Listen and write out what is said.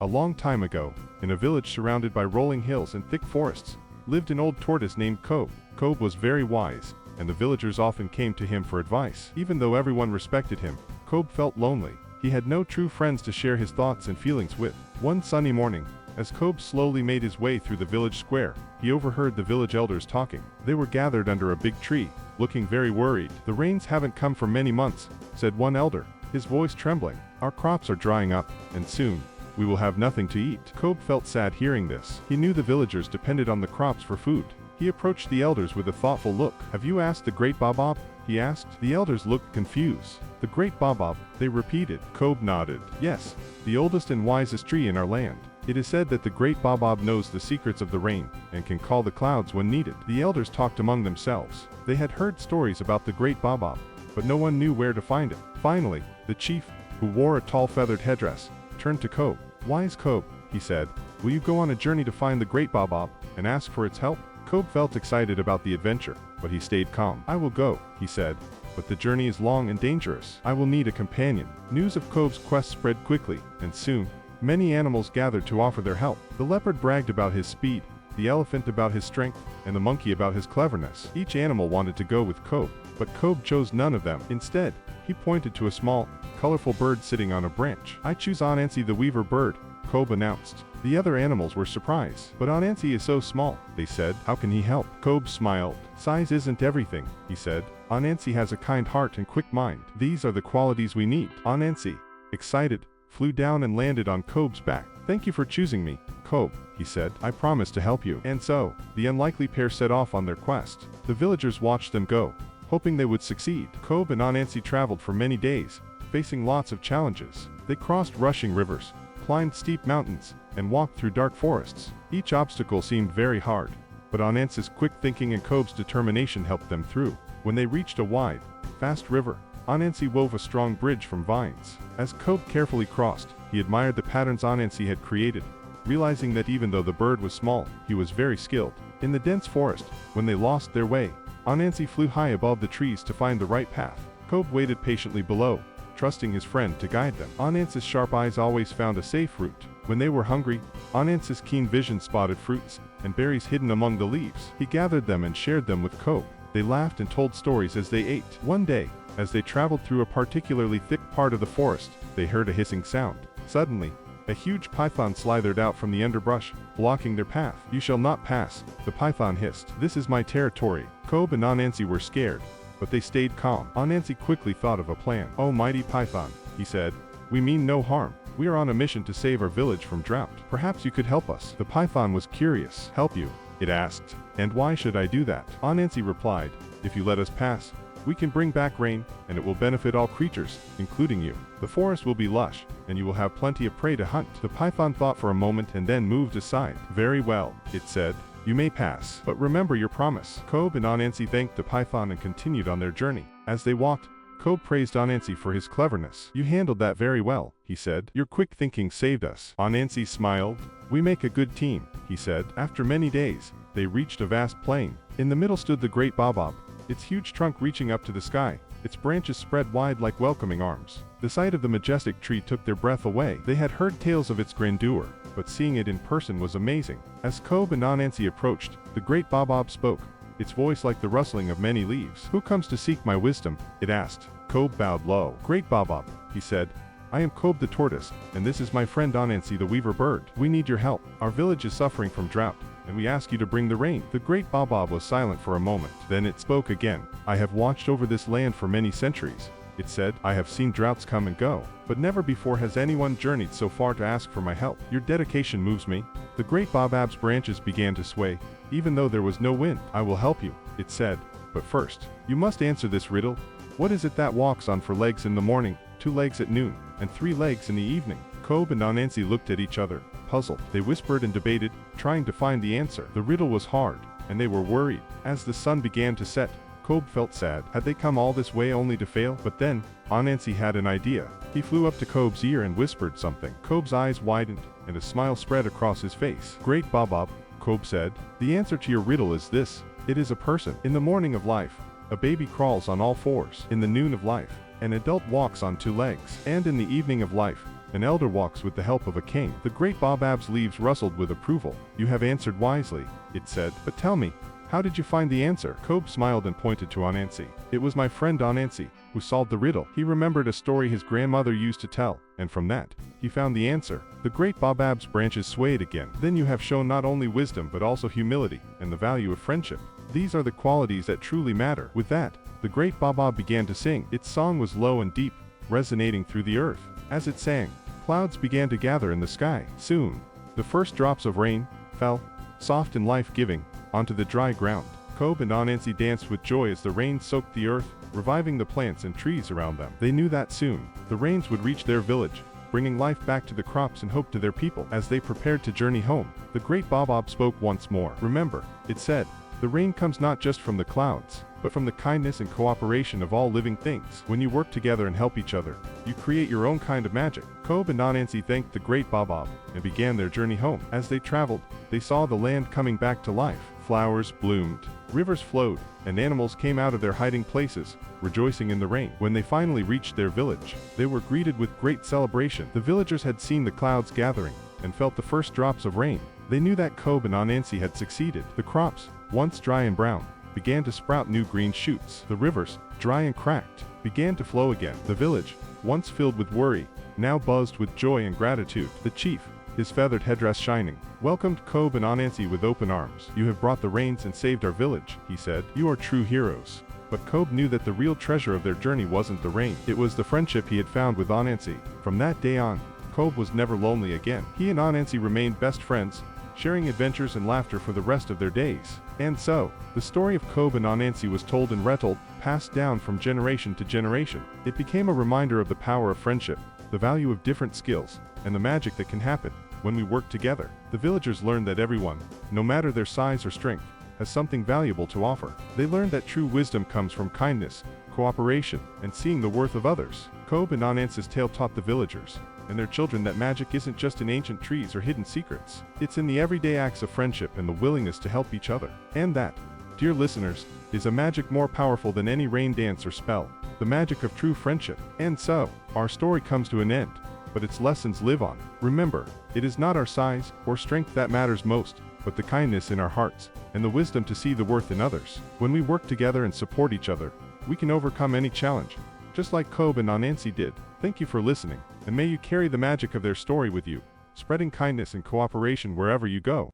A long time ago, in a village surrounded by rolling hills and thick forests, lived an old tortoise named Kobe. Kobe was very wise, and the villagers often came to him for advice. Even though everyone respected him, Kobe felt lonely. He had no true friends to share his thoughts and feelings with. One sunny morning, as Kobe slowly made his way through the village square, he overheard the village elders talking. They were gathered under a big tree, looking very worried. "The rains haven't come for many months," said one elder, his voice trembling. "Our crops are drying up, and soon, we will have nothing to eat." Kobe felt sad hearing this. He knew the villagers depended on the crops for food. He approached the elders with a thoughtful look. "Have you asked the great Baobab?" he asked. The elders looked confused. "The great Baobab," they repeated. Kobe nodded. "Yes, the oldest and wisest tree in our land. It is said that the great Baobab knows the secrets of the rain and can call the clouds when needed." The elders talked among themselves. They had heard stories about the great Baobab, but no one knew where to find it. Finally, the chief, who wore a tall feathered headdress, turned to Kobe. "Wise Kobe," he said, "will you go on a journey to find the great Baobab and ask for its help?" Kobe felt excited about the adventure, but he stayed calm. "I will go," he said, "but the journey is long and dangerous. I will need a companion." News of Kobe's quest spread quickly, and soon, many animals gathered to offer their help. The leopard bragged about his speed, the elephant about his strength, and the monkey about his cleverness. Each animal wanted to go with Kobe, but Kobe chose none of them. Instead, he pointed to a small, colorful bird sitting on a branch. "I choose Anansi the weaver bird," Kobe announced. The other animals were surprised. "But Anansi is so small," they said. "How can he help?" Kobe smiled. "Size isn't everything," he said. "Anansi has a kind heart and quick mind. These are the qualities we need." Anansi, excited, flew down and landed on Kobe's back. "Thank you for choosing me, Kobe," he said. "I promise to help you." And so, the unlikely pair set off on their quest. The villagers watched them go, hoping they would succeed. Kobe and Anansi traveled for many days, facing lots of challenges. They crossed rushing rivers, climbed steep mountains, and walked through dark forests. Each obstacle seemed very hard, but Anansi's quick thinking and Kobe's determination helped them through. When they reached a wide, fast river, Anansi wove a strong bridge from vines. As Kobe carefully crossed, he admired the patterns Anansi had created, realizing that even though the bird was small, he was very skilled. In the dense forest, when they lost their way, Anansi flew high above the trees to find the right path. Kobe waited patiently below, trusting his friend to guide them. Anansi's sharp eyes always found a safe route. When they were hungry, Anansi's keen vision spotted fruits and berries hidden among the leaves. He gathered them and shared them with Kobe. They laughed and told stories as they ate. One day, as they traveled through a particularly thick part of the forest, they heard a hissing sound. Suddenly, a huge python slithered out from the underbrush, blocking their path. "You shall not pass," the python hissed. "This is my territory." Kobe and Anansi were scared, but they stayed calm. Anansi quickly thought of a plan. "Oh mighty python," he said, "we mean no harm. We are on a mission to save our village from drought. Perhaps you could help us." The python was curious. "Help you?" it asked. "And why should I do that?" Anansi replied, "If you let us pass, we can bring back rain, and it will benefit all creatures, including you. The forest will be lush, and you will have plenty of prey to hunt." The python thought for a moment and then moved aside. "Very well," it said. "You may pass, but remember your promise." Kobe and Anansi thanked the python and continued on their journey. As they walked, Kobe praised Anansi for his cleverness. "You handled that very well," he said. "Your quick thinking saved us." Anansi smiled. "We make a good team," he said. After many days, they reached a vast plain. In the middle stood the great Baobab, its huge trunk reaching up to the sky, its branches spread wide like welcoming arms. The sight of the majestic tree took their breath away. They had heard tales of its grandeur, but seeing it in person was amazing. As Kobe and Anansi approached, the great Baobab spoke, its voice like the rustling of many leaves. "Who comes to seek my wisdom?" it asked. Kobe bowed low. "Great Baobab," he said, "I am Kobe the tortoise, and this is my friend Anansi the weaver bird. We need your help. Our village is suffering from drought, and we ask you to bring the rain." The great Baobab was silent for a moment. Then it spoke again. "I have watched over this land for many centuries," it said. "I have seen droughts come and go, but never before has anyone journeyed so far to ask for my help. Your dedication moves me." The great Baobab's branches began to sway, even though there was no wind. "I will help you," it said, "but first, you must answer this riddle. What is it that walks on 4 legs in the morning, 2 legs at noon, and 3 legs in the evening?" Kobe and Anansi looked at each other, puzzled. They whispered and debated, trying to find the answer. The riddle was hard, and they were worried. As the sun began to set, Kobe felt sad. Had they come all this way only to fail? But then, Anansi had an idea. He flew up to Kobe's ear and whispered something. Kobe's eyes widened, and a smile spread across his face. "Great Baobab," Kobe said, "the answer to your riddle is this. It is a person. In the morning of life, a baby crawls on all 4s. In the noon of life, an adult walks on 2 legs. And in the evening of life, An elder walks with the help of a king. The great Baobab's leaves rustled with approval. You have answered wisely, it said. But tell me, how did you find the answer? Kobe smiled and pointed to Anansi. It was my friend Anansi who solved the riddle. He remembered a story his grandmother used to tell, and from that, he found the answer. The great Baobab's branches swayed again. Then you have shown not only wisdom but also humility and the value of friendship. These are the qualities that truly matter. With that, the great Baobab began to sing. Its song was low and deep, resonating through the earth. As it sang, clouds began to gather in the sky. Soon, the first drops of rain fell, soft and life-giving, onto the dry ground. Kobe and Anansi danced with joy as the rain soaked the earth, reviving the plants and trees around them. They knew that soon, the rains would reach their village, bringing life back to the crops and hope to their people. As they prepared to journey home, the great Baobab spoke once more. Remember, it said, the rain comes not just from the clouds, but from the kindness and cooperation of all living things. When you work together and help each other, you create your own kind of magic. Kobe and Anansi thanked the great Baobab and began their journey home. As they traveled, they saw the land coming back to life. Flowers bloomed, rivers flowed, and animals came out of their hiding places, rejoicing in the rain. When they finally reached their village, they were greeted with great celebration. The villagers had seen the clouds gathering and felt the first drops of rain. They knew that Kobe and Anansi had succeeded. The crops, once dry and brown, began to sprout new green shoots. The rivers, dry and cracked, began to flow again. The village, once filled with worry, now buzzed with joy and gratitude. The chief, his feathered headdress shining, welcomed Kobe and Anansi with open arms. You have brought the rains and saved our village, he said. You are true heroes. But Kobe knew that the real treasure of their journey wasn't the rain. It was the friendship he had found with Anansi. From that day on, Kobe was never lonely again. He and Anansi remained best friends, sharing adventures and laughter for the rest of their days. And so, the story of Kobe and Anansi was told and retold, passed down from generation to generation. It became a reminder of the power of friendship, the value of different skills, and the magic that can happen when we work together. The villagers learned that everyone, no matter their size or strength, has something valuable to offer. They learned that true wisdom comes from kindness, cooperation, and seeing the worth of others. Kobe and Anansi's tale taught the villagers and their children that magic isn't just in ancient trees or hidden secrets. It's in the everyday acts of friendship and the willingness to help each other. And that, dear listeners, is a magic more powerful than any rain dance or spell, the magic of true friendship. And so, our story comes to an end, but its lessons live on. Remember, it is not our size or strength that matters most, but the kindness in our hearts and the wisdom to see the worth in others. When we work together and support each other, we can overcome any challenge, just like Kobe and Anansi did. Thank you for listening, and may you carry the magic of their story with you, spreading kindness and cooperation wherever you go.